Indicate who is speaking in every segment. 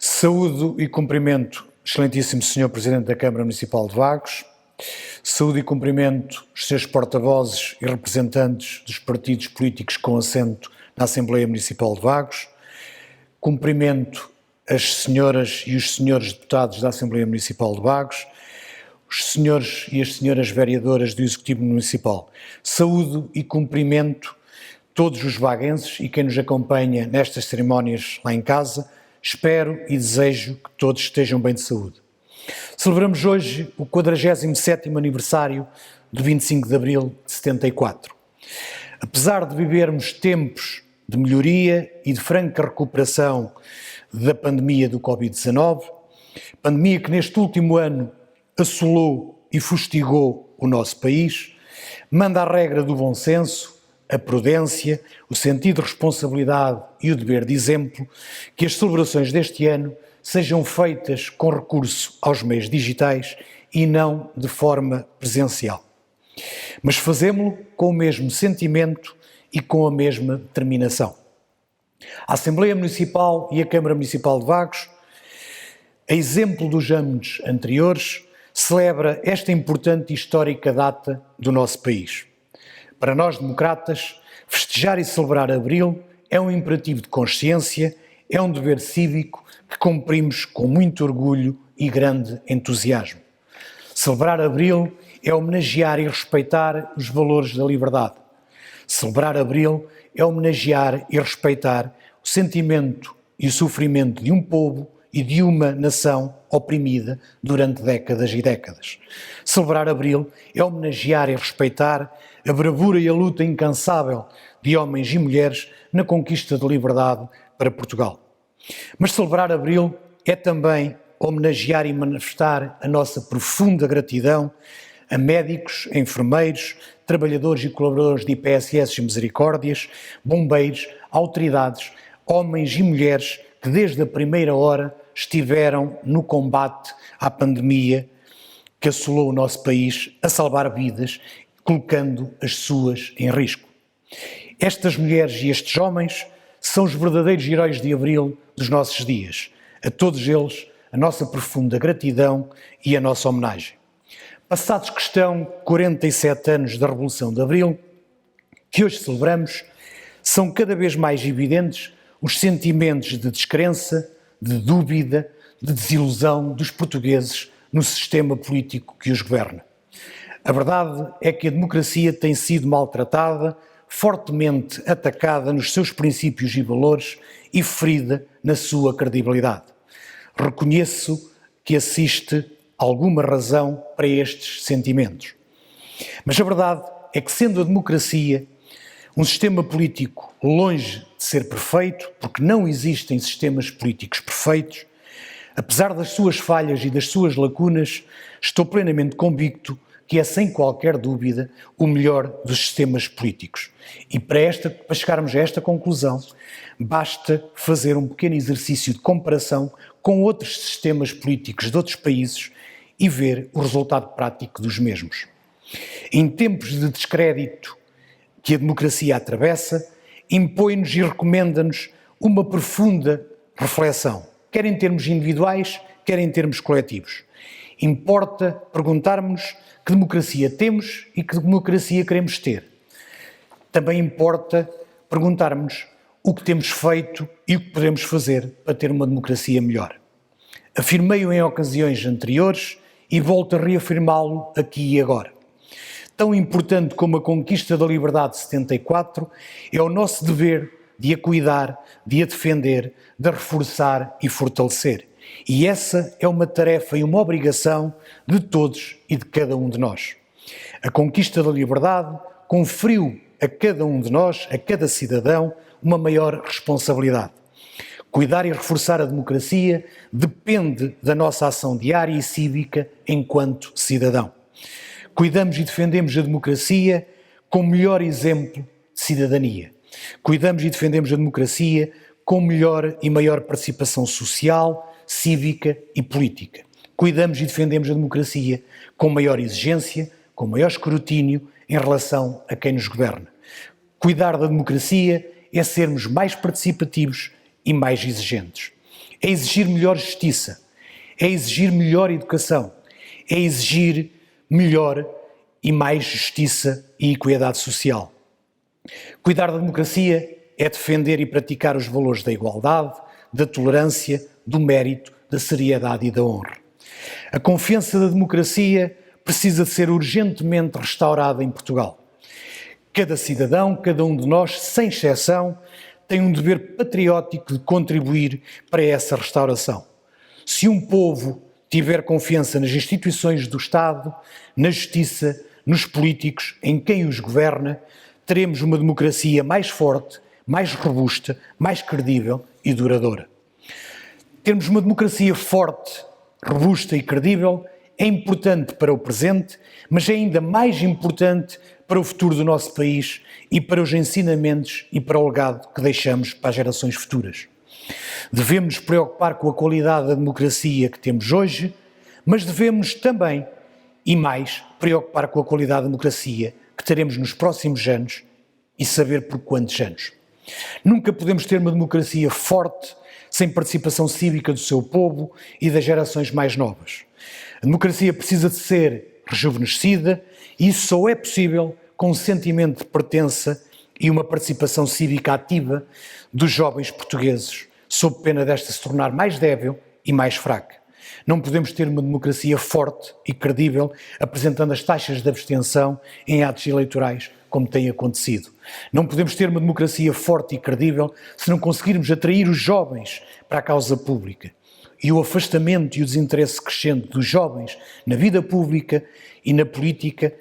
Speaker 1: Saúdo e cumprimento, excelentíssimo Senhor Presidente da Câmara Municipal de Vagos, saúdo e cumprimento os seus porta-vozes e representantes dos partidos políticos com assento na Assembleia Municipal de Vagos, cumprimento as senhoras e os senhores deputados da Assembleia Municipal de Vagos, os senhores e as senhoras vereadoras do Executivo Municipal. Saúdo e cumprimento todos os vaguenses e quem nos acompanha nestas cerimónias lá em casa. Espero e desejo que todos estejam bem de saúde. Celebramos hoje o 47º aniversário do 25 de Abril de 74. Apesar de vivermos tempos de melhoria e de franca recuperação da pandemia do Covid-19, pandemia que neste último ano assolou e fustigou o nosso país, manda a regra do bom senso, a prudência, o sentido de responsabilidade e o dever de exemplo, que as celebrações deste ano sejam feitas com recurso aos meios digitais e não de forma presencial. Mas fazemo-lo com o mesmo sentimento e com a mesma determinação. A Assembleia Municipal e a Câmara Municipal de Vagos, a exemplo dos anos anteriores, celebra esta importante e histórica data do nosso país. Para nós, democratas, festejar e celebrar Abril é um imperativo de consciência, é um dever cívico que cumprimos com muito orgulho e grande entusiasmo. Celebrar Abril é homenagear e respeitar os valores da liberdade. Celebrar Abril é homenagear e respeitar o sentimento e o sofrimento de um povo e de uma nação oprimida durante décadas e décadas. Celebrar Abril é homenagear e respeitar a bravura e a luta incansável de homens e mulheres na conquista de liberdade para Portugal. Mas celebrar Abril é também homenagear e manifestar a nossa profunda gratidão a médicos, enfermeiros, trabalhadores e colaboradores de IPSS e Misericórdias, bombeiros, autoridades, homens e mulheres que desde a primeira hora estiveram no combate à pandemia que assolou o nosso país, a salvar vidas, colocando as suas em risco. Estas mulheres e estes homens são os verdadeiros heróis de Abril dos nossos dias. A todos eles, a nossa profunda gratidão e a nossa homenagem. Passados que estão 47 anos da Revolução de Abril, que hoje celebramos, são cada vez mais evidentes os sentimentos de descrença, de dúvida, de desilusão dos portugueses no sistema político que os governa. A verdade é que a democracia tem sido maltratada, fortemente atacada nos seus princípios e valores e ferida na sua credibilidade. Reconheço que assiste alguma razão para estes sentimentos. Mas a verdade é que, sendo a democracia um sistema político longe de ser perfeito, porque não existem sistemas políticos perfeitos, apesar das suas falhas e das suas lacunas, estou plenamente convicto que é, sem qualquer dúvida, o melhor dos sistemas políticos. E para chegarmos a esta conclusão, basta fazer um pequeno exercício de comparação com outros sistemas políticos de outros países e ver o resultado prático dos mesmos. Em tempos de descrédito que a democracia atravessa, impõe-nos e recomenda-nos uma profunda reflexão, quer em termos individuais, quer em termos coletivos. Importa perguntarmos que democracia temos e que democracia queremos ter. Também importa perguntarmos o que temos feito e o que podemos fazer para ter uma democracia melhor. Afirmei-o em ocasiões anteriores e volto a reafirmá-lo aqui e agora. Tão importante como a conquista da liberdade de 74, é o nosso dever de a cuidar, de a defender, de a reforçar e fortalecer. E essa é uma tarefa e uma obrigação de todos e de cada um de nós. A conquista da liberdade conferiu a cada um de nós, a cada cidadão, uma maior responsabilidade. Cuidar e reforçar a democracia depende da nossa ação diária e cívica enquanto cidadão. Cuidamos e defendemos a democracia com o melhor exemplo de cidadania. Cuidamos e defendemos a democracia com melhor e maior participação social, cívica e política. Cuidamos e defendemos a democracia com maior exigência, com maior escrutínio em relação a quem nos governa. Cuidar da democracia é sermos mais participativos e mais exigentes. É exigir melhor justiça, é exigir melhor educação, é exigir melhor e mais justiça e equidade social. Cuidar da democracia é defender e praticar os valores da igualdade, da tolerância, do mérito, da seriedade e da honra. A confiança da democracia precisa de ser urgentemente restaurada em Portugal. Cada cidadão, cada um de nós, sem exceção, tem um dever patriótico de contribuir para essa restauração. Se um povo tiver confiança nas instituições do Estado, na justiça, nos políticos, em quem os governa, teremos uma democracia mais forte, mais robusta, mais credível e duradoura. Termos uma democracia forte, robusta e credível é importante para o presente, mas é ainda mais importante para o futuro do nosso país e para os ensinamentos e para o legado que deixamos para as gerações futuras. Devemos nos preocupar com a qualidade da democracia que temos hoje, mas devemos também, e mais, preocupar com a qualidade da democracia que teremos nos próximos anos e saber por quantos anos. Nunca podemos ter uma democracia forte sem participação cívica do seu povo e das gerações mais novas. A democracia precisa de ser rejuvenescida e isso só é possível com um sentimento de pertença e uma participação cívica ativa dos jovens portugueses, sob pena desta se tornar mais débil e mais fraca. Não podemos ter uma democracia forte e credível apresentando as taxas de abstenção em atos eleitorais, como tem acontecido. Não podemos ter uma democracia forte e credível se não conseguirmos atrair os jovens para a causa pública. E o afastamento e o desinteresse crescente dos jovens na vida pública e na política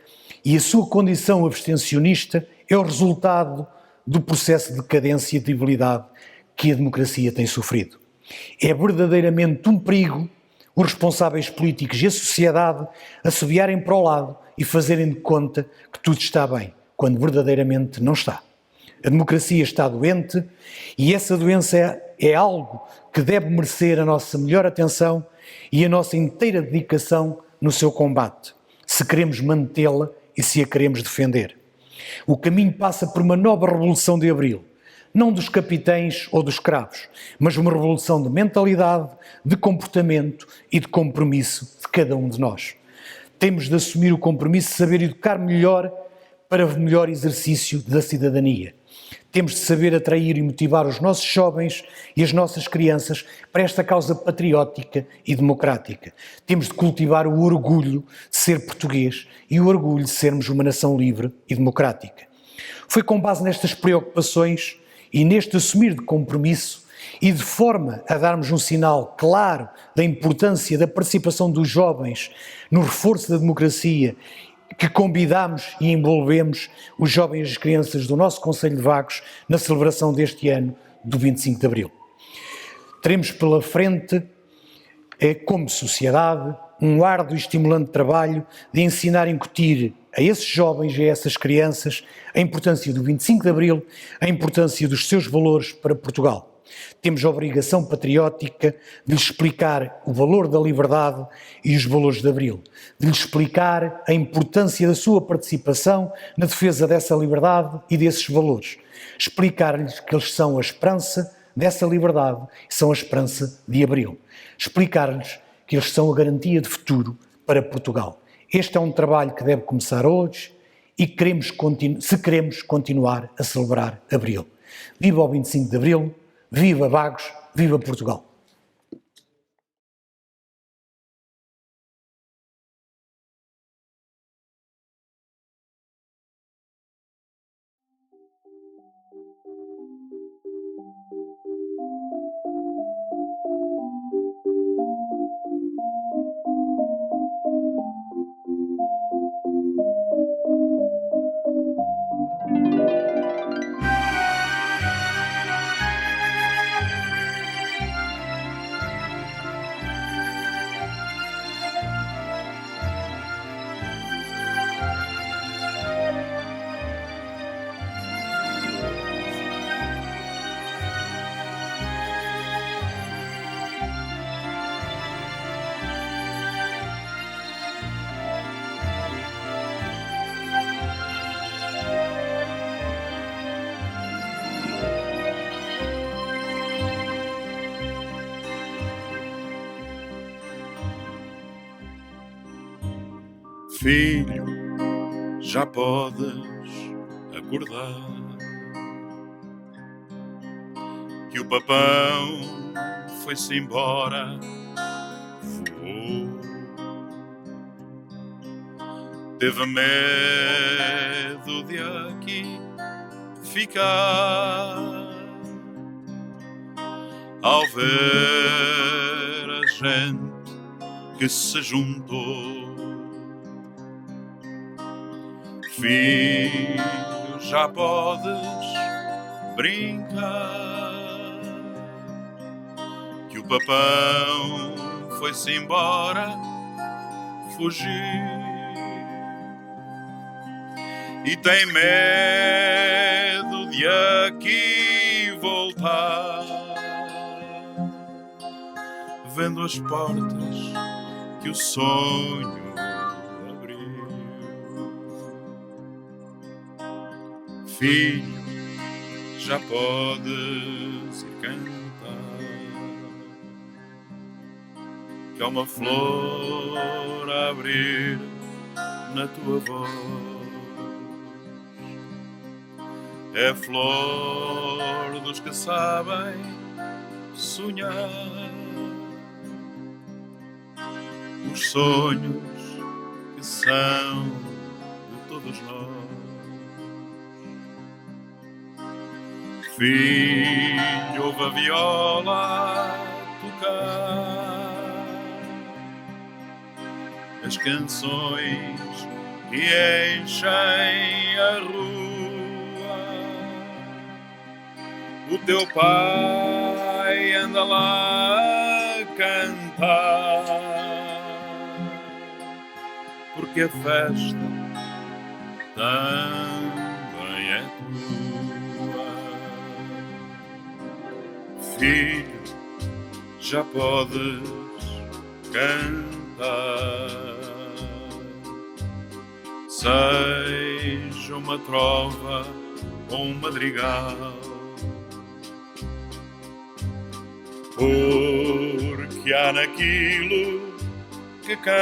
Speaker 1: e a sua condição abstencionista é o resultado do processo de decadência e debilidade que a democracia tem sofrido. É verdadeiramente um perigo os responsáveis políticos e a sociedade assobiarem para o lado e fazerem de conta que tudo está bem, quando verdadeiramente não está. A democracia está doente e essa doença é algo que deve merecer a nossa melhor atenção e a nossa inteira dedicação no seu combate, se queremos mantê-la e se a queremos defender. O caminho passa por uma nova revolução de Abril, não dos capitães ou dos escravos, mas uma revolução de mentalidade, de comportamento e de compromisso de cada um de nós. Temos de assumir o compromisso de saber educar melhor para o melhor exercício da cidadania. Temos de saber atrair e motivar os nossos jovens e as nossas crianças para esta causa patriótica e democrática. Temos de cultivar o orgulho de ser português e o orgulho de sermos uma nação livre e democrática. Foi com base nestas preocupações e neste assumir de compromisso e de forma a darmos um sinal claro da importância da participação dos jovens no reforço da democracia que convidamos e envolvemos os jovens e as crianças do nosso Concelho de Vagos na celebração deste ano do 25 de Abril. Teremos pela frente, como sociedade, um árduo e estimulante trabalho de ensinar e incutir a esses jovens e a essas crianças a importância do 25 de Abril, a importância dos seus valores para Portugal. Temos a obrigação patriótica de lhes explicar o valor da liberdade e os valores de Abril, de lhes explicar a importância da sua participação na defesa dessa liberdade e desses valores, explicar-lhes que eles são a esperança dessa liberdade e são a esperança de Abril, explicar-lhes que eles são a garantia de futuro para Portugal. Este é um trabalho que deve começar hoje e se queremos continuar a celebrar Abril. Viva o 25 de Abril! Viva Vagos, viva Portugal!
Speaker 2: Filho, já podes acordar, que o papão foi-se embora, voou. Teve medo de aqui ficar, ao ver a gente que se juntou. Filho, já podes brincar, que o papão foi-se embora, fugiu. E tem medo de aqui voltar, vendo as portas que o sonho abriu. Filho, já podes ir cantar, que há uma flor a abrir na tua voz. É a flor dos que sabem sonhar, os sonhos que são de todos nós. Filho, ouve a viola tocar, as canções que enchem a rua. O teu pai anda lá a cantar, porque a festa também é tua. Filho, já podes cantar, seja uma trova ou um madrigal, porque há naquilo que cantas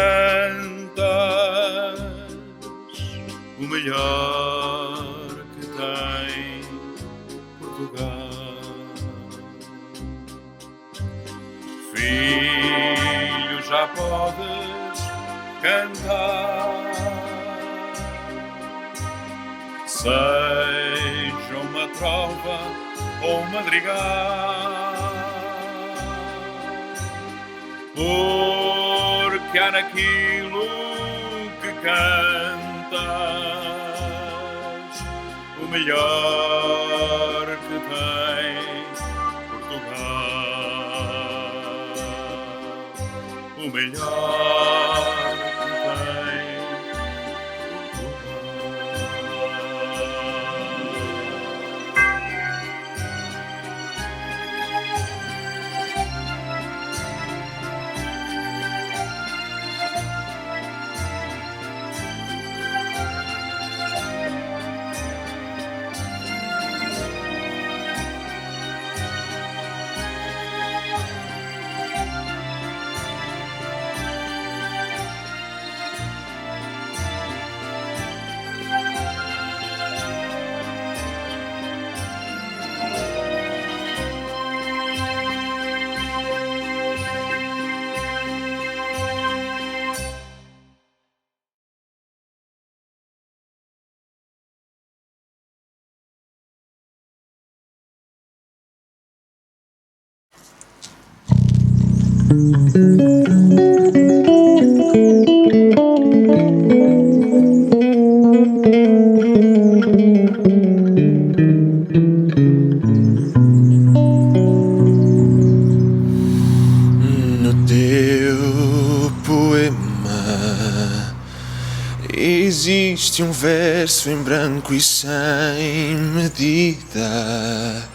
Speaker 2: o melhor que tem Portugal. Filho, já podes cantar, seja uma trova ou um madrigal, porque há naquilo que cantas o melhor que tem Portugal, o melhor que tem
Speaker 3: No teu poema existe um verso em branco e sem medida,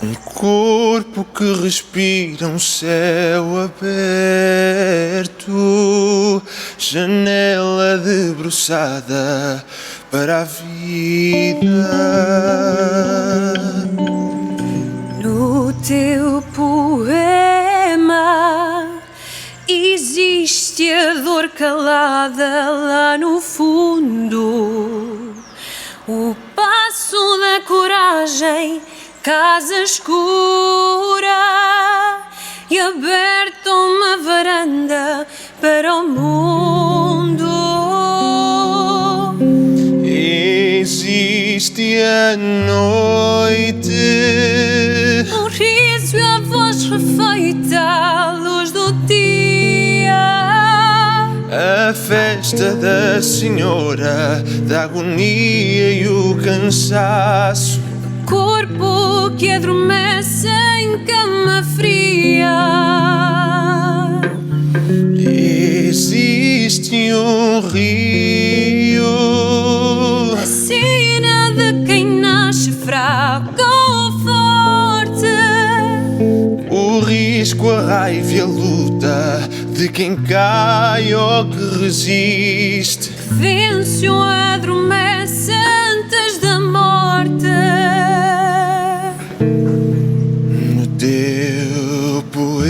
Speaker 3: um corpo que respira um céu aberto, janela debruçada para a vida.
Speaker 4: No teu poema existe Existe a dor calada lá no fundo, o passo da coragem, casa escura e aberta uma varanda para o mundo.
Speaker 3: Existe a noite,
Speaker 4: O riso e a voz refeita à luz do dia.
Speaker 3: a festa da Senhora, da agonia e o cansaço.
Speaker 4: Corpo que adormece em cama fria.
Speaker 3: Existe um rio,
Speaker 4: A sina de quem nasce fraco ou forte.
Speaker 3: o risco, a raiva e a luta de quem cai ou que resiste.
Speaker 4: Vence ou adormece antes da morte.
Speaker 3: No teu poema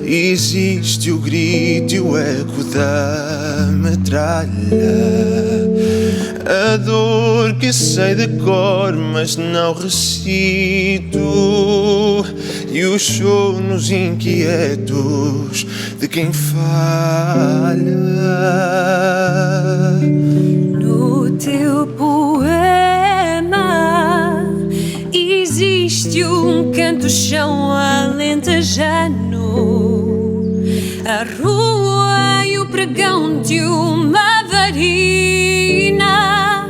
Speaker 3: existe o grito e o eco da metralha, a dor que sei de cor mas não recito, e os sonos inquietos de quem falha.
Speaker 4: No teu poema existe um canto-chão alentejano, a rua e o pregão de uma varina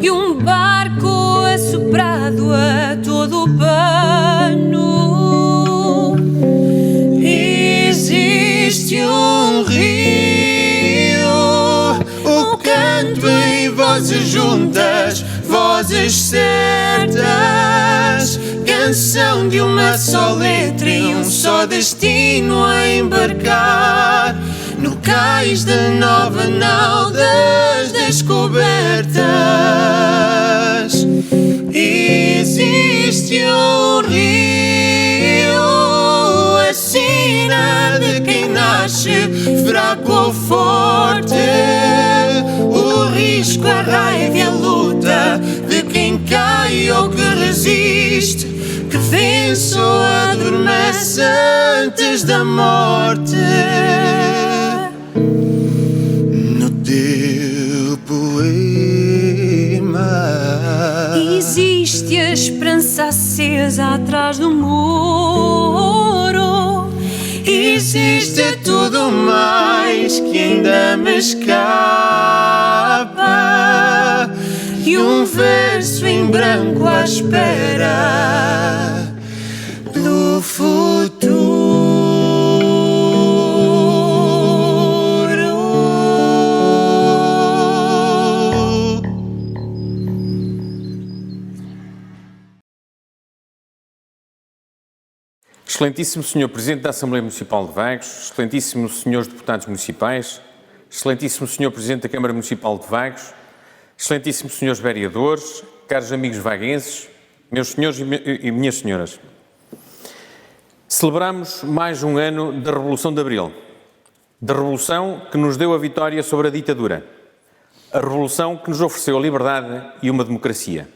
Speaker 4: e um barco assoprado a todo o pano. Existe um rio, o canto em vozes juntas, vozes certas, canção de uma só letra e um só destino a embarcar no cais da nova nau das descobertas. Existe um rio, a sina de quem nasce fraco ou forte, o risco, a raiva e a luta de quem cai ou que resiste, que vence ou adormece antes da morte. No teu poema existe a esperança acesa atrás do muro. Existe tudo mais que ainda me escapa, e um verso em branco à espera do futuro.
Speaker 5: Excelentíssimo Sr. Presidente da Assembleia Municipal de Vagos, Excelentíssimos Srs. Deputados Municipais, Excelentíssimo Sr. Presidente da Câmara Municipal de Vagos, Excelentíssimos Srs. Vereadores, caros amigos vaguenses, meus senhores e minhas senhoras. Celebramos mais um ano da Revolução de Abril, da Revolução que nos deu a vitória sobre a ditadura, a Revolução que nos ofereceu a liberdade e uma democracia.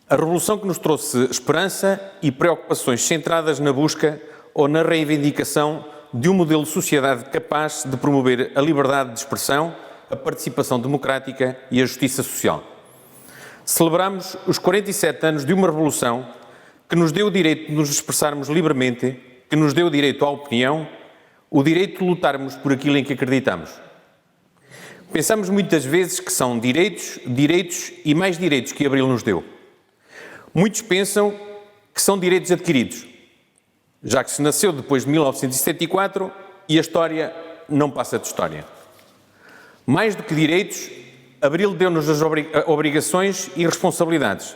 Speaker 5: A Revolução que nos trouxe esperança e preocupações centradas na busca ou na reivindicação de um modelo de sociedade capaz de promover a liberdade de expressão, a participação democrática e a justiça social. Celebramos os 47 anos de uma Revolução que nos deu o direito de nos expressarmos livremente, que nos deu o direito à opinião, o direito de lutarmos por aquilo em que acreditamos. Pensamos muitas vezes que são direitos, direitos e mais direitos que Abril nos deu. Muitos pensam que são direitos adquiridos, já que se nasceu depois de 1974 e a história não passa de história. Mais do que direitos, Abril deu-nos as obrigações e responsabilidades.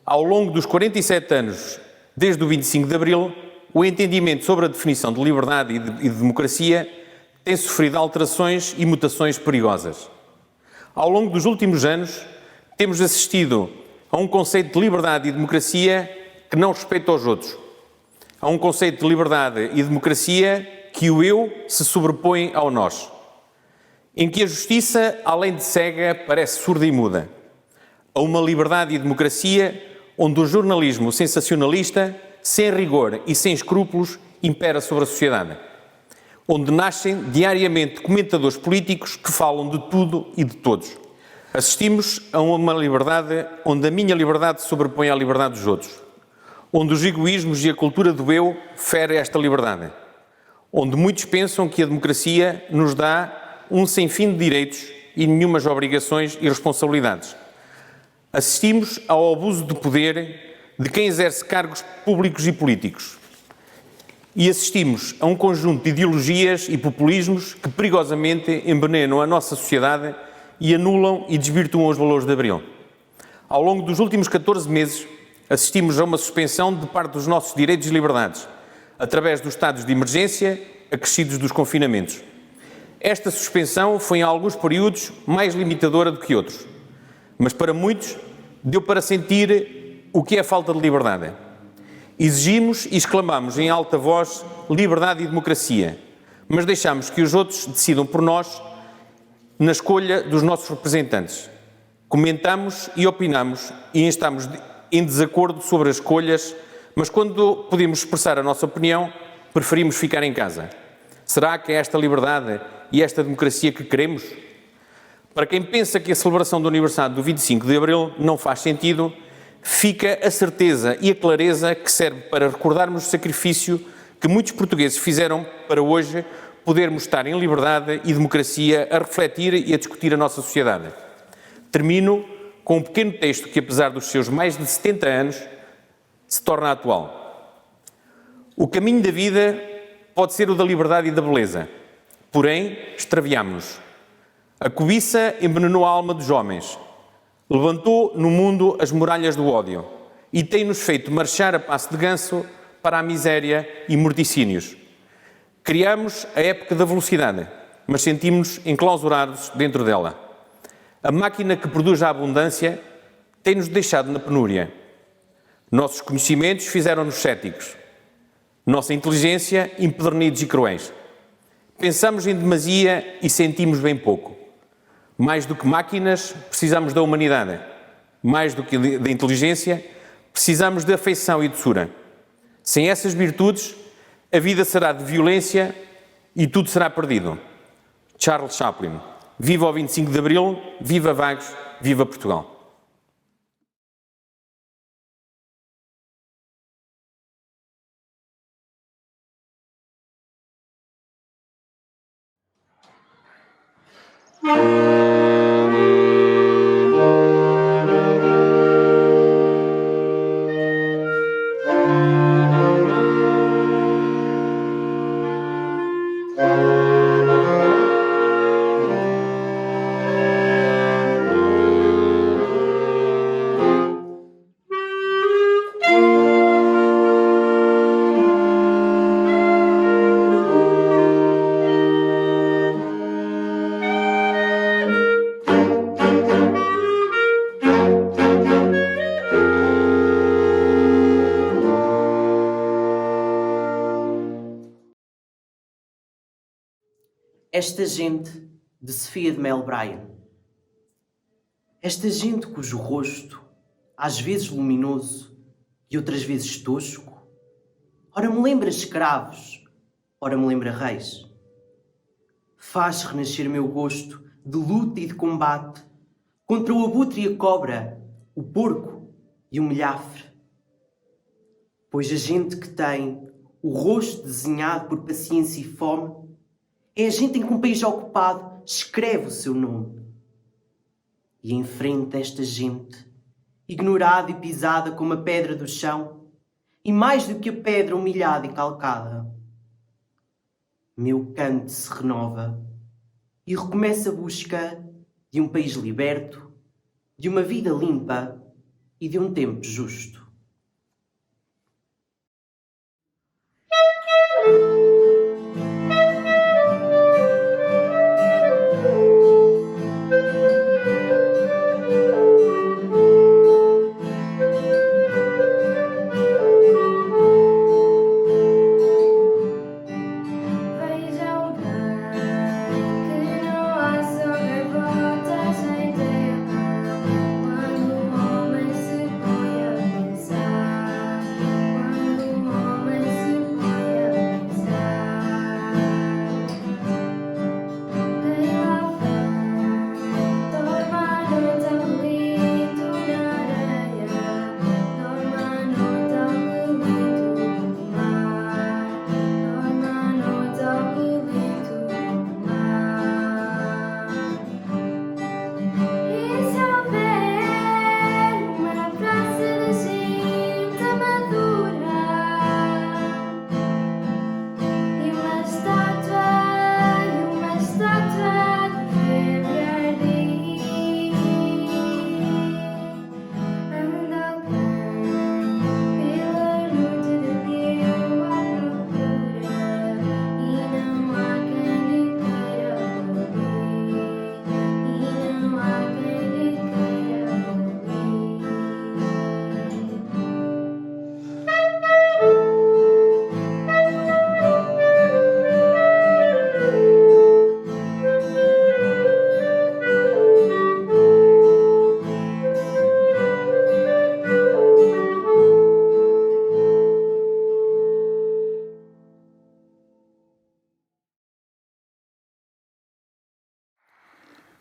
Speaker 5: Ao longo dos 47 anos, desde o 25 de Abril, o entendimento sobre a definição de liberdade e de democracia tem sofrido alterações e mutações perigosas. Ao longo dos últimos anos, temos assistido a um conceito de liberdade e democracia que não respeita os outros, Há um conceito de liberdade e democracia que o eu se sobrepõe ao nós, em que a justiça, além de cega, parece surda e muda. Há uma liberdade e democracia onde o jornalismo sensacionalista, sem rigor e sem escrúpulos, impera sobre a sociedade. Onde nascem diariamente comentadores políticos que falam de tudo e de todos. Assistimos a uma liberdade onde a minha liberdade se sobrepõe à liberdade dos outros. Onde os egoísmos e a cultura do eu ferem esta liberdade. Onde muitos pensam que a democracia nos dá um sem fim de direitos e nenhumas obrigações e responsabilidades. Assistimos ao abuso de poder de quem exerce cargos públicos e políticos. E assistimos a um conjunto de ideologias e populismos que perigosamente envenenam a nossa sociedade e anulam e desvirtuam os valores de Abril. Ao longo dos últimos 14 meses, assistimos a uma suspensão de parte dos nossos direitos e liberdades, através dos estados de emergência acrescidos dos confinamentos. Esta suspensão foi em alguns períodos mais limitadora do que outros, mas para muitos deu para sentir o que é a falta de liberdade. Exigimos e exclamamos em alta voz liberdade e democracia, mas deixamos que os outros decidam por nós na escolha dos nossos representantes. Comentamos e opinamos e estamos em desacordo sobre as escolhas, mas quando podemos expressar a nossa opinião, preferimos ficar em casa. Será que é esta liberdade e esta democracia que queremos? Para quem pensa que a celebração do aniversário do 25 de Abril não faz sentido, fica a certeza e a clareza que serve para recordarmos o sacrifício que muitos portugueses fizeram para hoje podermos estar em liberdade e democracia a refletir e a discutir a nossa sociedade. Termino com um pequeno texto que, apesar dos seus mais de 70 anos, se torna atual. O caminho da vida pode ser o da liberdade e da beleza, porém extraviámos-nos. A cobiça envenenou a alma dos homens, levantou no mundo as muralhas do ódio e tem-nos feito marchar a passo de ganso para a miséria e morticínios. Criamos a época da velocidade, mas sentimos-nos enclausurados dentro dela. A máquina que produz a abundância tem-nos deixado na penúria. Nossos conhecimentos fizeram-nos céticos. Nossa inteligência, empedernidos e cruéis. Pensamos em demasia e sentimos bem pouco. Mais do que máquinas, precisamos da humanidade. Mais do que da inteligência, precisamos de afeição e doçura. Sem essas virtudes, a vida será de violência e tudo será perdido. Charles Chaplin. Viva o 25 de Abril, viva Vagos, viva Portugal.
Speaker 6: Esta gente de Sofia de Mel Bryan. Esta gente cujo rosto, às vezes luminoso e outras vezes tosco, ora me lembra escravos, ora me lembra reis. Faz renascer meu gosto de luta e de combate contra o abutre e a cobra, o porco e o milhafre. Pois a gente que tem o rosto desenhado por paciência e fome é a gente em que um país ocupado escreve o seu nome. E enfrenta esta gente, ignorada e pisada como a pedra do chão, e mais do que a pedra humilhada e calcada. Meu canto se renova e recomeça a busca de um país liberto, de uma vida limpa e de um tempo justo.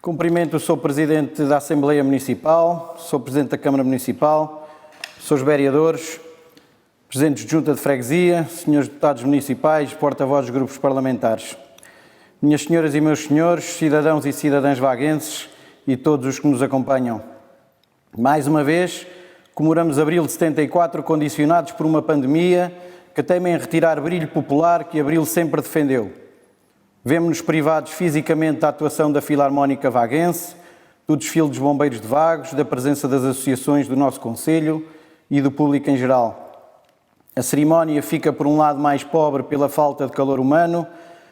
Speaker 7: Cumprimento o Sr. Presidente da Assembleia Municipal, Sr. Presidente da Câmara Municipal, Srs. Vereadores, Presidentes de Junta de Freguesia, Srs. Deputados Municipais, Porta-vozes de grupos parlamentares. Minhas senhoras e meus senhores, cidadãos e cidadãs vaguenses e todos os que nos acompanham. Mais uma vez, comemoramos Abril de 74 condicionados por uma pandemia que teima em retirar brilho popular que Abril sempre defendeu. Vemo-nos privados fisicamente da atuação da Filarmónica Vaguense, do desfile dos bombeiros de Vagos, da presença das associações do nosso Conselho e do público em geral. A cerimónia fica, por um lado, mais pobre pela falta de calor humano,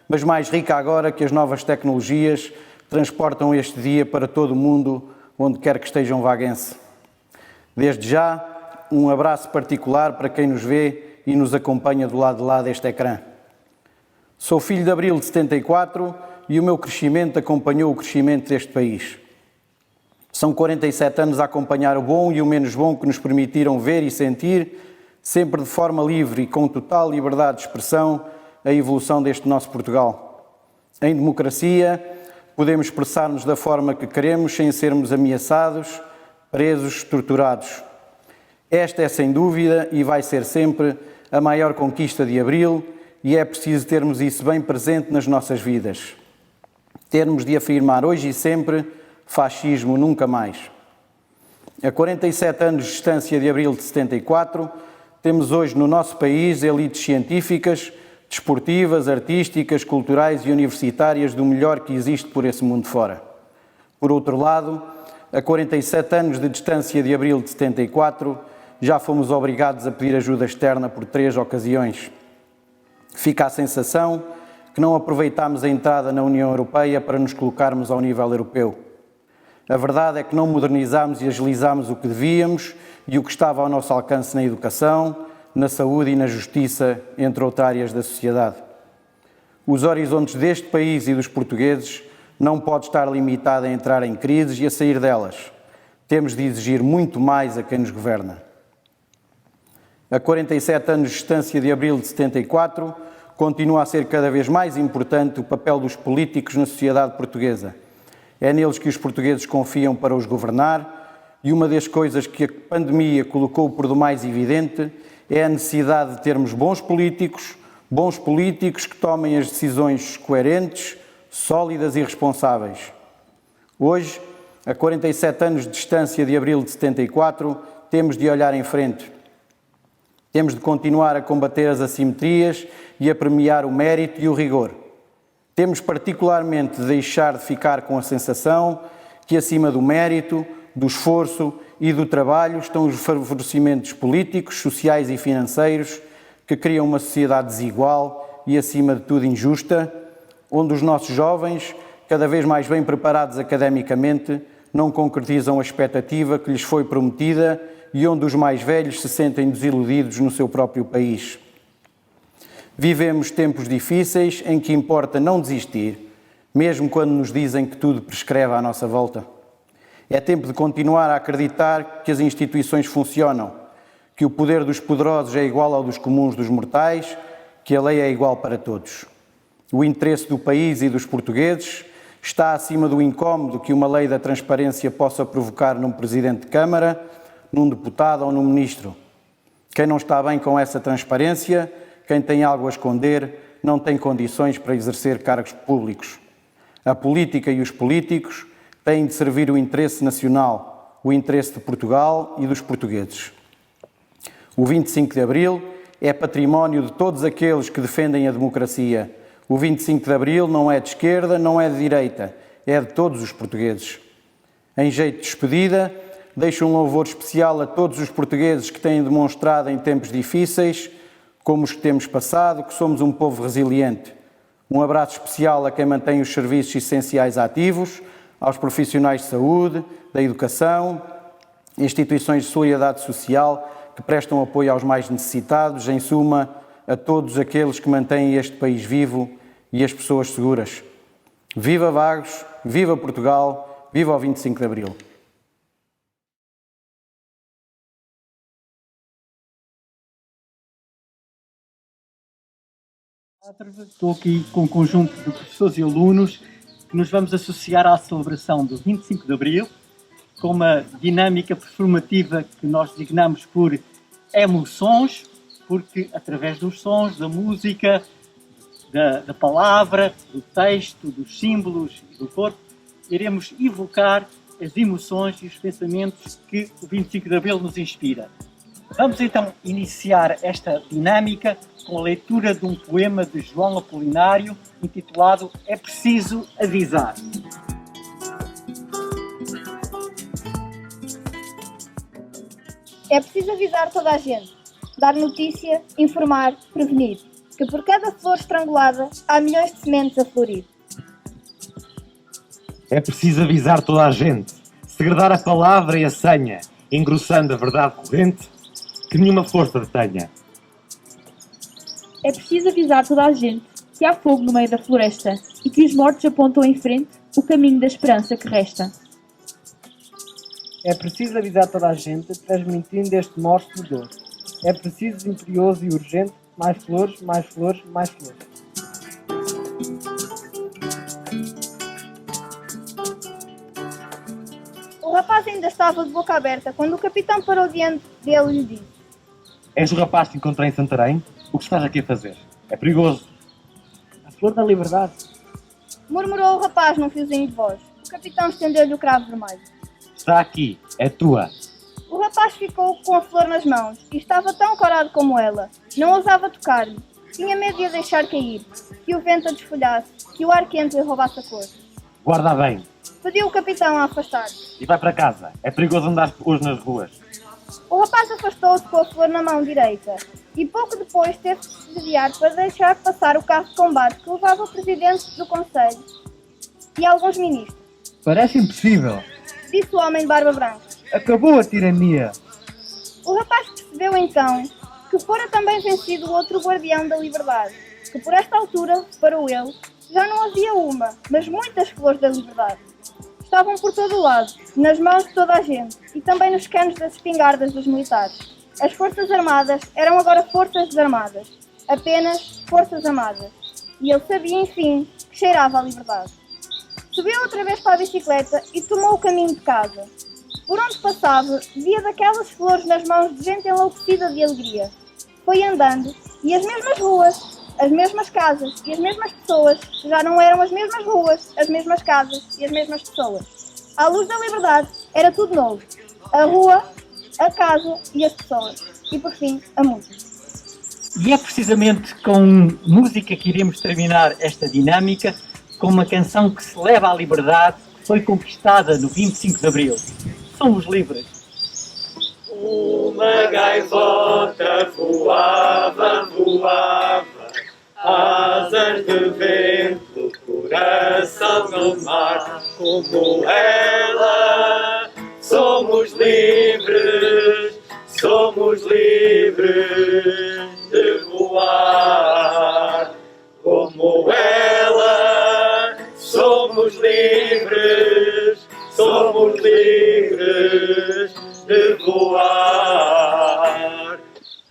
Speaker 7: mas mais rica agora que as novas tecnologias transportam este dia para todo o mundo, onde quer que estejam vaguense. Desde já, um abraço particular para quem nos vê e nos acompanha do lado de lá deste ecrã. Sou filho de Abril de 74 e o meu crescimento acompanhou o crescimento deste país. São 47 anos a acompanhar o bom e o menos bom que nos permitiram ver e sentir, sempre de forma livre e com total liberdade de expressão, a evolução deste nosso Portugal. Em democracia, podemos expressar-nos da forma que queremos sem sermos ameaçados, presos, torturados. Esta é, sem dúvida, e vai ser sempre, a maior conquista de Abril, e é preciso termos isso bem presente nas nossas vidas. Termos de afirmar hoje e sempre, fascismo nunca mais. A 47 anos de distância de Abril de 74, temos hoje no nosso país elites científicas, desportivas, artísticas, culturais e universitárias do melhor que existe por esse mundo fora. Por outro lado, a 47 anos de distância de Abril de 74, já fomos obrigados a pedir ajuda externa por 3 ocasiões. Fica a sensação que não aproveitámos a entrada na União Europeia para nos colocarmos ao nível europeu. A verdade é que não modernizámos e agilizámos o que devíamos e o que estava ao nosso alcance na educação, na saúde e na justiça, entre outras áreas da sociedade. Os horizontes deste país e dos portugueses não podem estar limitados a entrar em crises e a sair delas. Temos de exigir muito mais a quem nos governa. A 47 anos de distância de Abril de 74, continua a ser cada vez mais importante o papel dos políticos na sociedade portuguesa. É neles que os portugueses confiam para os governar e uma das coisas que a pandemia colocou por demais evidente é a necessidade de termos bons políticos que tomem as decisões coerentes, sólidas e responsáveis. Hoje, a 47 anos de distância de Abril de 74, temos de olhar em frente. Temos de continuar a combater as assimetrias e a premiar o mérito e o rigor. Temos particularmente de deixar de ficar com a sensação que acima do mérito, do esforço e do trabalho estão os favorecimentos políticos, sociais e financeiros que criam uma sociedade desigual e, acima de tudo, injusta, onde os nossos jovens, cada vez mais bem preparados academicamente, não concretizam a expectativa que lhes foi prometida e onde os mais velhos se sentem desiludidos no seu próprio país. Vivemos tempos difíceis em que importa não desistir, mesmo quando nos dizem que tudo prescreve à nossa volta. É tempo de continuar a acreditar que as instituições funcionam, que o poder dos poderosos é igual ao dos comuns dos mortais, que a lei é igual para todos. O interesse do país e dos portugueses está acima do incómodo que uma lei da transparência possa provocar num presidente de Câmara, num deputado ou num ministro. Quem não está bem com essa transparência, quem tem algo a esconder, não tem condições para exercer cargos públicos. A política e os políticos têm de servir o interesse nacional, o interesse de Portugal e dos portugueses. O 25 de Abril é património de todos aqueles que defendem a democracia. O 25 de Abril não é de esquerda, não é de direita, é de todos os portugueses. Em jeito de despedida, deixo um louvor especial a todos os portugueses que têm demonstrado em tempos difíceis, como os que temos passado, que somos um povo resiliente. Um abraço especial a quem mantém os serviços essenciais ativos, aos profissionais de saúde, da educação, instituições de solidariedade social que prestam apoio aos mais necessitados, em suma, a todos aqueles que mantêm este país vivo e as pessoas seguras. Viva Vagos, viva Portugal, viva o 25 de Abril.
Speaker 8: Estou aqui com um conjunto de professores e alunos que nos vamos associar à celebração do 25 de Abril com uma dinâmica performativa que nós designamos por emoções, porque através dos sons, da música, da palavra, do texto, dos símbolos e do corpo, iremos evocar as emoções e os pensamentos que o 25 de Abril nos inspira. Vamos então iniciar esta dinâmica com a leitura de um poema de João Apolinário intitulado É Preciso Avisar.
Speaker 9: É preciso avisar toda a gente, dar notícia, informar, prevenir, que por cada flor estrangulada há milhões de sementes a florir.
Speaker 10: É preciso avisar toda a gente, segredar a palavra e a senha, engrossando a verdade corrente, que nenhuma força detenha.
Speaker 11: É preciso avisar toda a gente que há fogo no meio da floresta e que os mortos apontam em frente o caminho da esperança que resta.
Speaker 12: É preciso avisar toda a gente, transmitindo este morso de dor. É preciso, imperioso e urgente, mais flores, mais flores, mais flores.
Speaker 9: O rapaz ainda estava de boca aberta quando o capitão parou diante dele e lhe disse:
Speaker 10: És o rapaz que encontrei em Santarém? O que estás aqui a fazer? É perigoso.
Speaker 12: A flor da liberdade.
Speaker 9: Murmurou o rapaz num fiozinho de voz. O capitão estendeu-lhe o cravo vermelho.
Speaker 10: Está aqui, é tua.
Speaker 9: O rapaz ficou com a flor nas mãos e estava tão corado como ela. Não ousava tocar-lhe. Tinha medo de a deixar cair, que o vento a desfolhasse, que o ar quente lhe roubasse a cor.
Speaker 10: Guarda bem.
Speaker 9: Pediu o capitão a afastar-se.
Speaker 10: E vai para casa. É perigoso andar hoje nas ruas.
Speaker 9: O rapaz afastou-se com a flor na mão direita e pouco depois teve de se desviar para deixar passar o carro de combate que levava o presidente do Conselho e alguns ministros.
Speaker 12: Parece impossível.
Speaker 9: Disse o homem de barba branca.
Speaker 12: Acabou a tirania.
Speaker 9: O rapaz percebeu então que fora também vencido o outro guardião da liberdade, que por esta altura, para ele, já não havia uma, mas muitas flores da liberdade. Estavam por todo o lado, nas mãos de toda a gente e também nos canos das espingardas dos militares. As forças armadas eram agora forças desarmadas, apenas forças amadas. E ele sabia, enfim, que cheirava a liberdade. Subiu outra vez para a bicicleta e tomou o caminho de casa. Por onde passava, via daquelas flores nas mãos de gente enlouquecida de alegria. Foi andando e as mesmas ruas, as mesmas casas e as mesmas pessoas já não eram as mesmas ruas, as mesmas casas e as mesmas pessoas. À luz da liberdade era tudo novo. A rua, a casa e as pessoas. E por fim, a música.
Speaker 8: E é precisamente com música que iremos terminar esta dinâmica, com uma canção que se leva à liberdade, que foi conquistada no 25 de Abril. Somos livres.
Speaker 13: Uma gaivota voava, voava, asas de vento, coração no mar, como ela. Somos livres de voar, como ela. Somos livres de voar.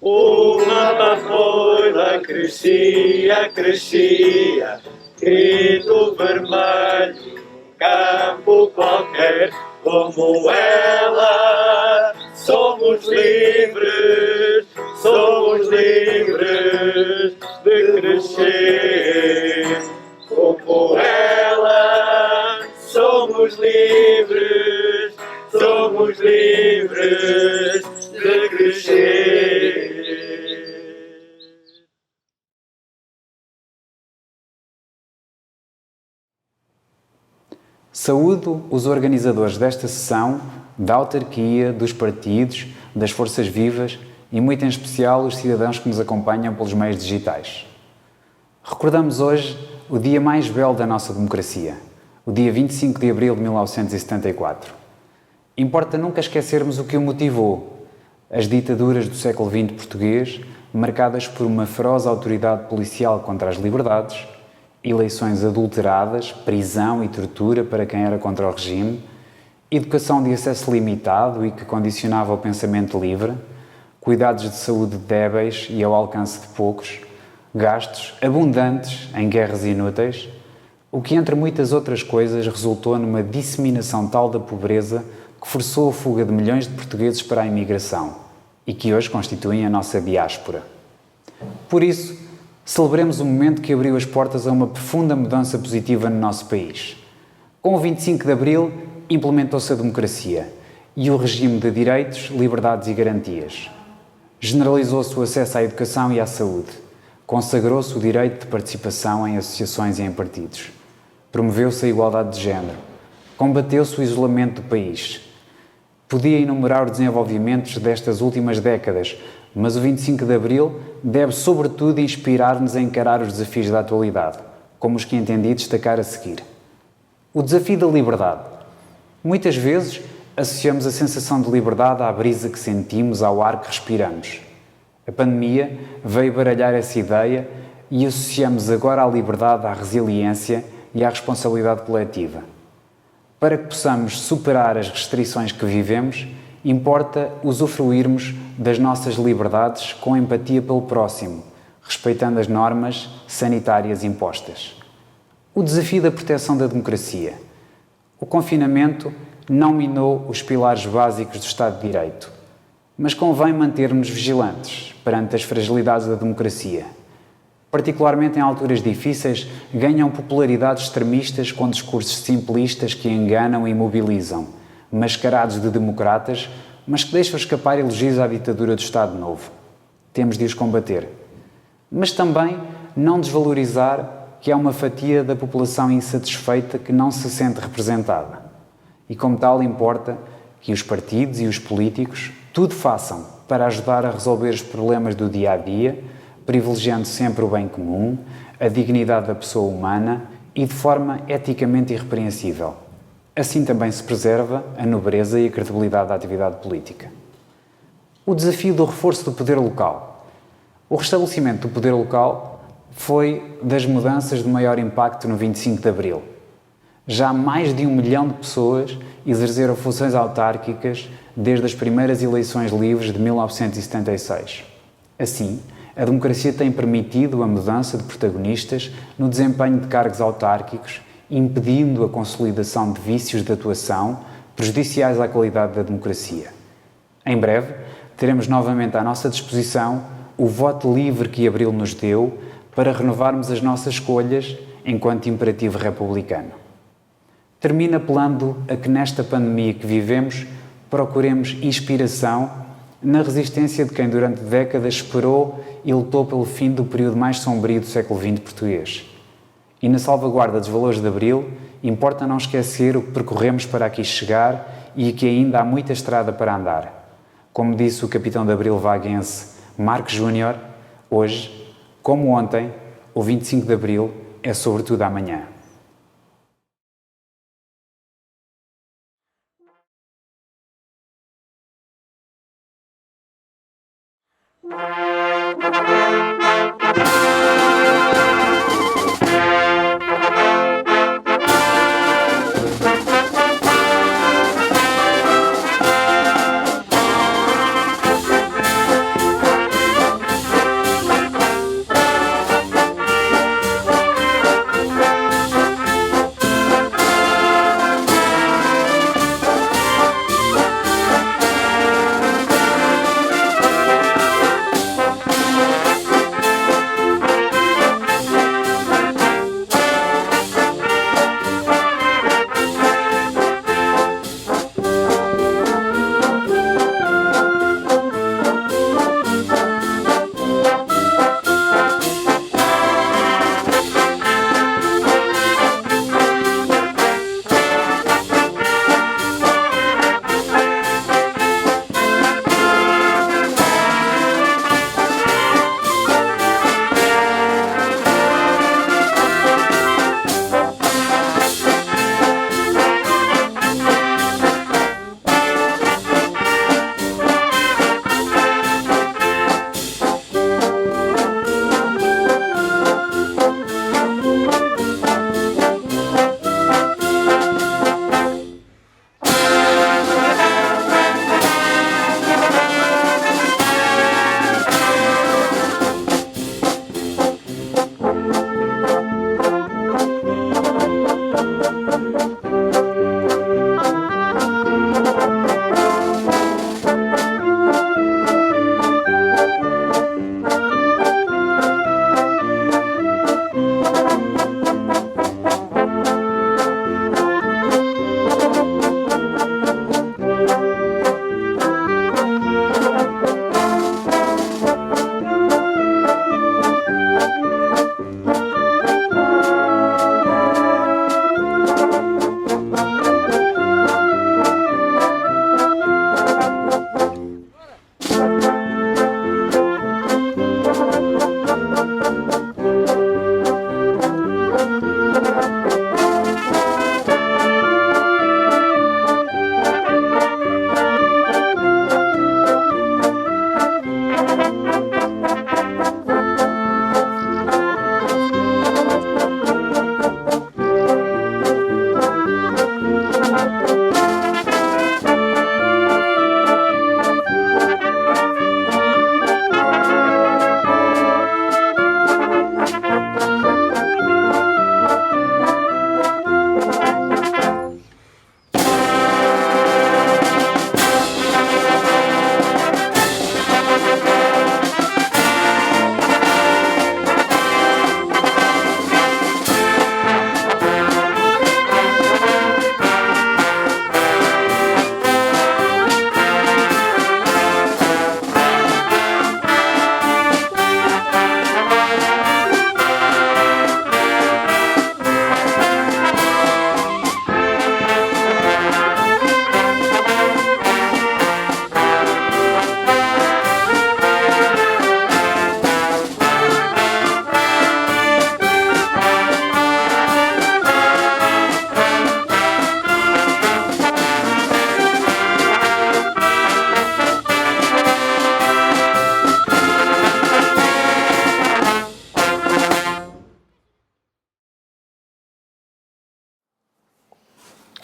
Speaker 13: Uma papoula crescia, crescia, grito vermelho, campo qualquer, como ela. Somos livres de crescer, como ela. Somos livres de crescer.
Speaker 14: Saúdo os organizadores desta sessão, da autarquia, dos partidos, das forças vivas e, muito em especial, os cidadãos que nos acompanham pelos meios digitais. Recordamos hoje o dia mais belo da nossa democracia, o dia 25 de abril de 1974. Importa nunca esquecermos o que o motivou: as ditaduras do século XX português, marcadas por uma feroz autoridade policial contra as liberdades, eleições adulteradas, prisão e tortura para quem era contra o regime, educação de acesso limitado e que condicionava o pensamento livre, cuidados de saúde débeis e ao alcance de poucos, gastos abundantes em guerras inúteis, o que entre muitas outras coisas resultou numa disseminação tal da pobreza que forçou a fuga de milhões de portugueses para a imigração e que hoje constituem a nossa diáspora. Por isso, celebremos o momento que abriu as portas a uma profunda mudança positiva no nosso país. Com o 25 de Abril, implementou-se a democracia e o regime de direitos, liberdades e garantias. Generalizou-se o acesso à educação e à saúde. Consagrou-se o direito de participação em associações e em partidos. Promoveu-se a igualdade de género. Combateu-se o isolamento do país. Podia enumerar os desenvolvimentos destas últimas décadas, mas o 25 de Abril deve sobretudo inspirar-nos a encarar os desafios da atualidade, como os que entendi destacar a seguir. O desafio da liberdade. Muitas vezes associamos a sensação de liberdade à brisa que sentimos, ao ar que respiramos. A pandemia veio baralhar essa ideia e associamos agora a liberdade à resiliência e à responsabilidade coletiva. Para que possamos superar as restrições que vivemos, importa usufruirmos das nossas liberdades com empatia pelo próximo, respeitando as normas sanitárias impostas. O desafio da proteção da democracia. O confinamento não minou os pilares básicos do Estado de Direito, mas convém mantermos vigilantes perante as fragilidades da democracia. Particularmente em alturas difíceis, ganham popularidade extremistas com discursos simplistas que enganam e mobilizam, mascarados de democratas, mas que deixam escapar elogios à ditadura do Estado Novo. Temos de os combater. Mas também não desvalorizar que há uma fatia da população insatisfeita que não se sente representada. E como tal, importa que os partidos e os políticos tudo façam para ajudar a resolver os problemas do dia-a-dia, privilegiando sempre o bem comum, a dignidade da pessoa humana e de forma eticamente irrepreensível. Assim também se preserva a nobreza e a credibilidade da atividade política. O desafio do reforço do poder local. O restabelecimento do poder local foi das mudanças de maior impacto no 25 de Abril. Já mais de 1 milhão de pessoas exerceram funções autárquicas desde as primeiras eleições livres de 1976. Assim, a democracia tem permitido a mudança de protagonistas no desempenho de cargos autárquicos, impedindo a consolidação de vícios de atuação prejudiciais à qualidade da democracia. Em breve, teremos novamente à nossa disposição o voto livre que Abril nos deu para renovarmos as nossas escolhas enquanto imperativo republicano. Termino apelando a que nesta pandemia que vivemos procuremos inspiração na resistência de quem durante décadas esperou e lutou pelo fim do período mais sombrio do século XX português. E na salvaguarda dos valores de Abril, importa não esquecer o que percorremos para aqui chegar e que ainda há muita estrada para andar. Como disse o capitão de Abril vaguense Marcos Júnior, hoje, como ontem, o 25 de Abril é sobretudo amanhã.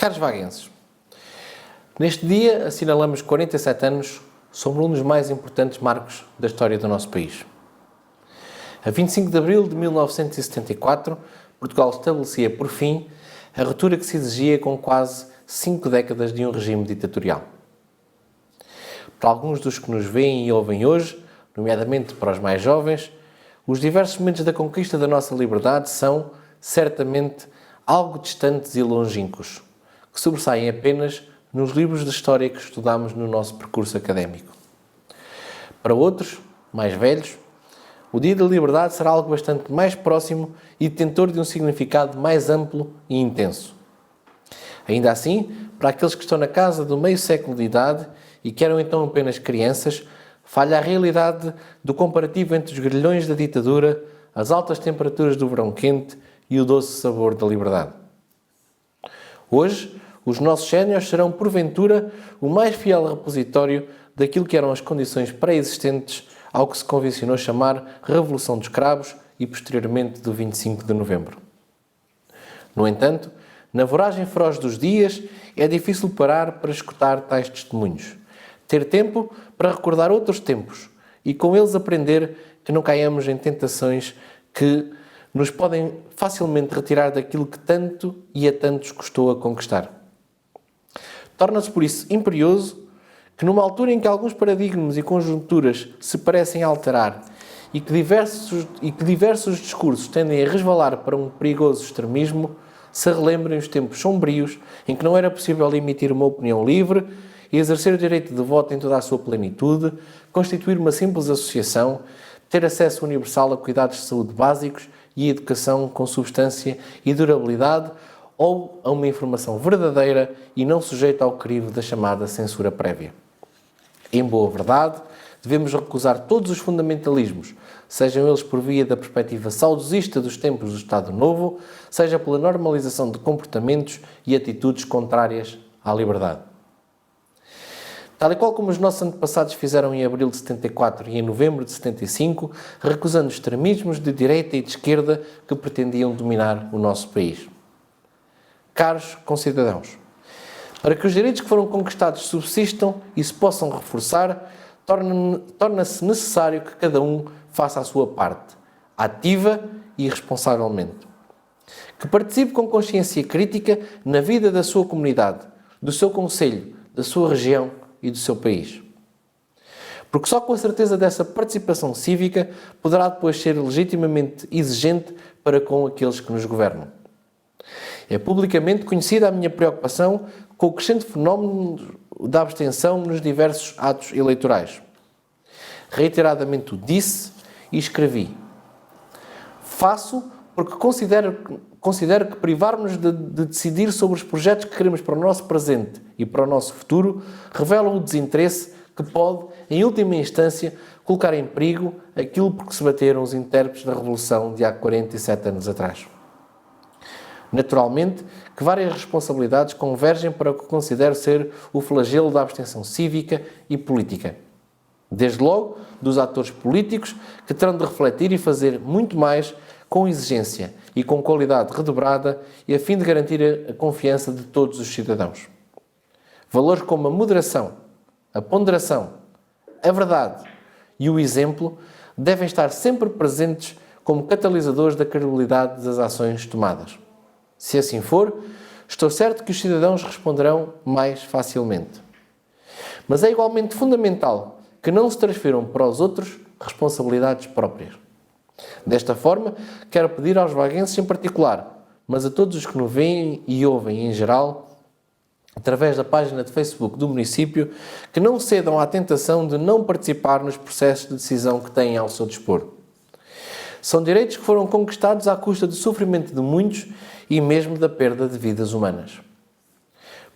Speaker 15: Caros vaguenses, neste dia assinalamos 47 anos sobre um dos mais importantes marcos da história do nosso país. A 25 de abril de 1974, Portugal estabelecia, por fim, a ruptura que se exigia com quase 5 décadas de um regime ditatorial. Para alguns dos que nos veem e ouvem hoje, nomeadamente para os mais jovens, os diversos momentos da conquista da nossa liberdade são, certamente, algo distantes e longínquos, que sobressaem apenas nos livros de história que estudamos no nosso percurso académico. Para outros, mais velhos, o Dia da Liberdade será algo bastante mais próximo e detentor de um significado mais amplo e intenso. Ainda assim, para aqueles que estão na casa do meio século de idade e que eram então apenas crianças, falha a realidade do comparativo entre os grilhões da ditadura, as altas temperaturas do verão quente e o doce sabor da liberdade. Hoje, os nossos séniores serão, porventura, o mais fiel repositório daquilo que eram as condições pré-existentes ao que se convencionou chamar Revolução dos Cravos e, posteriormente, do 25 de novembro. No entanto, na voragem feroz dos dias, é difícil parar para escutar tais testemunhos, ter tempo para recordar outros tempos e, com eles, aprender que não caiamos em tentações que nos podem facilmente retirar daquilo que tanto e a tantos custou a conquistar. Torna-se, por isso, imperioso que numa altura em que alguns paradigmas e conjunturas se parecem alterar e que diversos discursos tendem a resvalar para um perigoso extremismo, se relembrem os tempos sombrios em que não era possível emitir uma opinião livre e exercer o direito de voto em toda a sua plenitude, constituir uma simples associação, ter acesso universal a cuidados de saúde básicos e educação com substância e durabilidade, ou a uma informação verdadeira e não sujeita ao crivo da chamada censura prévia. Em boa verdade, devemos recusar todos os fundamentalismos, sejam eles por via da perspectiva saudosista dos tempos do Estado Novo, seja pela normalização de comportamentos e atitudes contrárias à liberdade. Tal e qual como os nossos antepassados fizeram em abril de 74 e em novembro de 75, recusando extremismos de direita e de esquerda que pretendiam dominar o nosso país. Caros concidadãos, para que os direitos que foram conquistados subsistam e se possam reforçar, torna-se necessário que cada um faça a sua parte, ativa e responsavelmente. Que participe com consciência crítica na vida da sua comunidade, do seu concelho, da sua região e do seu país. Porque só com a certeza dessa participação cívica poderá depois ser legitimamente exigente para com aqueles que nos governam. É publicamente conhecida a minha preocupação com o crescente fenómeno da abstenção nos diversos atos eleitorais. Reiteradamente o disse e escrevi. Faço porque considero que privar-nos de decidir sobre os projetos que queremos para o nosso presente e para o nosso futuro revelam o desinteresse que pode, em última instância, colocar em perigo aquilo por que se bateram os intérpretes da Revolução de há 47 anos atrás. Naturalmente, que várias responsabilidades convergem para o que considero ser o flagelo da abstenção cívica e política. Desde logo, dos atores políticos que terão de refletir e fazer muito mais com exigência e com qualidade redobrada e a fim de garantir a confiança de todos os cidadãos. Valores como a moderação, a ponderação, a verdade e o exemplo devem estar sempre presentes como catalisadores da credibilidade das ações tomadas. Se assim for, estou certo que os cidadãos responderão mais facilmente. Mas é igualmente fundamental que não se transfiram para os outros responsabilidades próprias. Desta forma, quero pedir aos vaguenses em particular, mas a todos os que nos veem e ouvem em geral, através da página de Facebook do município, que não cedam à tentação de não participar nos processos de decisão que têm ao seu dispor. São direitos que foram conquistados à custa do sofrimento de muitos e mesmo da perda de vidas humanas.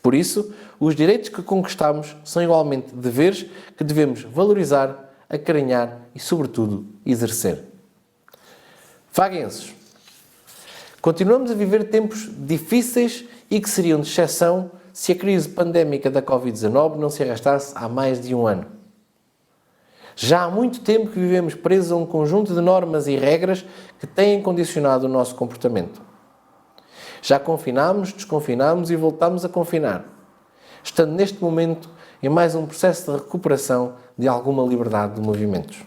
Speaker 15: Por isso, os direitos que conquistamos são igualmente deveres que devemos valorizar, acarinhar e, sobretudo, exercer. Vaguenses, continuamos a viver tempos difíceis e que seriam de exceção se a crise pandémica da Covid-19 não se arrastasse há mais de um ano. Já há muito tempo que vivemos presos a um conjunto de normas e regras que têm condicionado o nosso comportamento. Já confinámos, desconfinámos e voltámos a confinar, estando neste momento em mais um processo de recuperação de alguma liberdade de movimentos.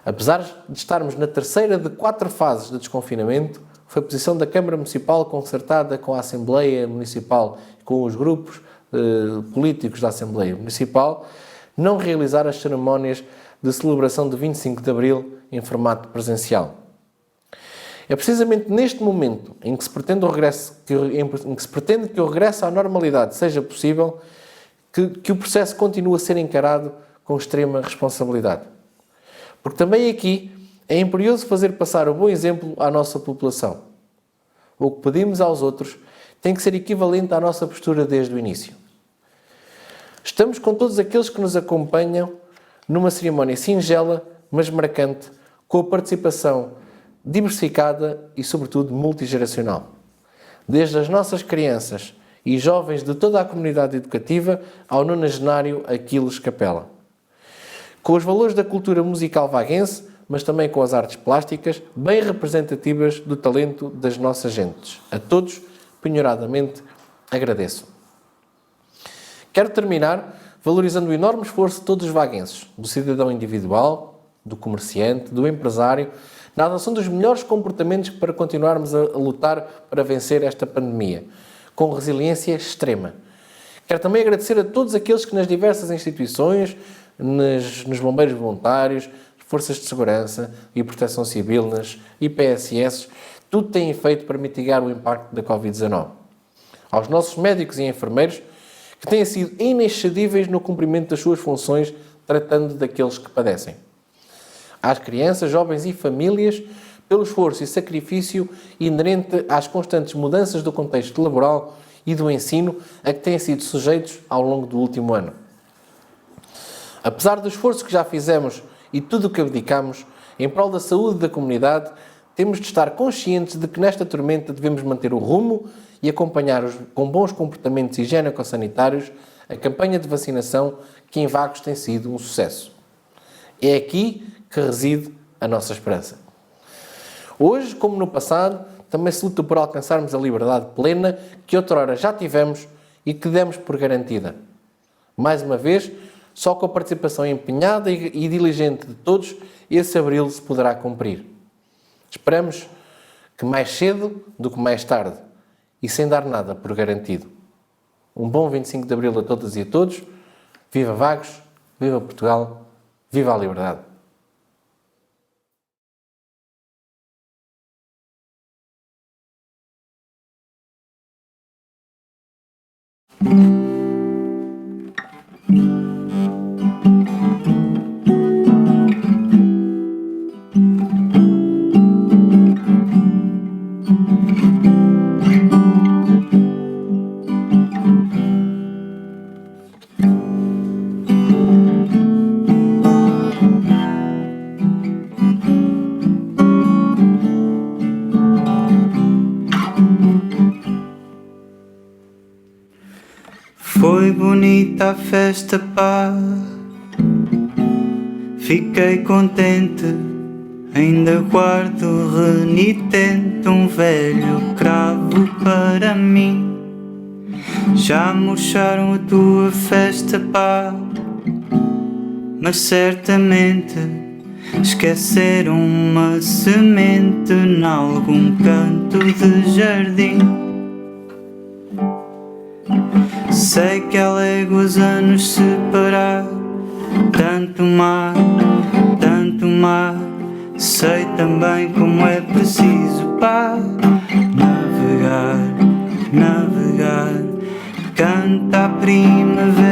Speaker 15: Apesar de estarmos na terceira de 4 fases de desconfinamento, foi a posição da Câmara Municipal, concertada com a Assembleia Municipal e com os grupos políticos da Assembleia Municipal, não realizar as cerimónias de celebração de 25 de Abril em formato presencial. É precisamente neste momento em que se pretende que o regresso à normalidade seja possível que o processo continua a ser encarado com extrema responsabilidade. Porque também aqui é imperioso fazer passar o bom exemplo à nossa população. O que pedimos aos outros tem que ser equivalente à nossa postura desde o início. Estamos com todos aqueles que nos acompanham numa cerimónia singela, mas marcante, com a participação diversificada e, sobretudo, multigeracional. Desde as nossas crianças e jovens de toda a comunidade educativa ao nonagenário Aquiles Capela. Com os valores da cultura musical vaguense, mas também com as artes plásticas, bem representativas do talento das nossas gentes. A todos, penhoradamente, agradeço. Quero terminar valorizando o enorme esforço de todos os vaguenses, do cidadão individual, do comerciante, do empresário, na adoção dos melhores comportamentos para continuarmos a lutar para vencer esta pandemia, com resiliência extrema. Quero também agradecer a todos aqueles que nas diversas instituições, nos bombeiros voluntários, forças de segurança e proteção civil, nas IPSS, tudo têm feito para mitigar o impacto da Covid-19. Aos nossos médicos e enfermeiros, que têm sido inexcedíveis no cumprimento das suas funções, tratando daqueles que padecem. Às crianças, jovens e famílias, pelo esforço e sacrifício inerente às constantes mudanças do contexto laboral e do ensino a que têm sido sujeitos ao longo do último ano. Apesar do esforço que já fizemos e tudo o que abdicamos em prol da saúde da comunidade, temos de estar conscientes de que nesta tormenta devemos manter o rumo e acompanhar com bons comportamentos higiênico-sanitários a campanha de vacinação que em Vagos tem sido um sucesso. É aqui que reside a nossa esperança. Hoje, como no passado, também se luta por alcançarmos a liberdade plena que outrora já tivemos e que demos por garantida. Mais uma vez, só com a participação empenhada e diligente de todos, esse abril se poderá cumprir. Esperamos que mais cedo do que mais tarde e sem dar nada por garantido. Um bom 25 de Abril a todas e a todos. Viva Vagos, viva Portugal, viva a liberdade.
Speaker 16: Foi bonita a festa, pá, fiquei contente, ainda guardo renitente um velho cravo para mim. Já murcharam a tua festa, pá, mas certamente esqueceram uma semente nalgum canto de jardim. Sei que há léguas a nos separar, tanto mar, sei também como é preciso, pá, navegar, canta a primavera.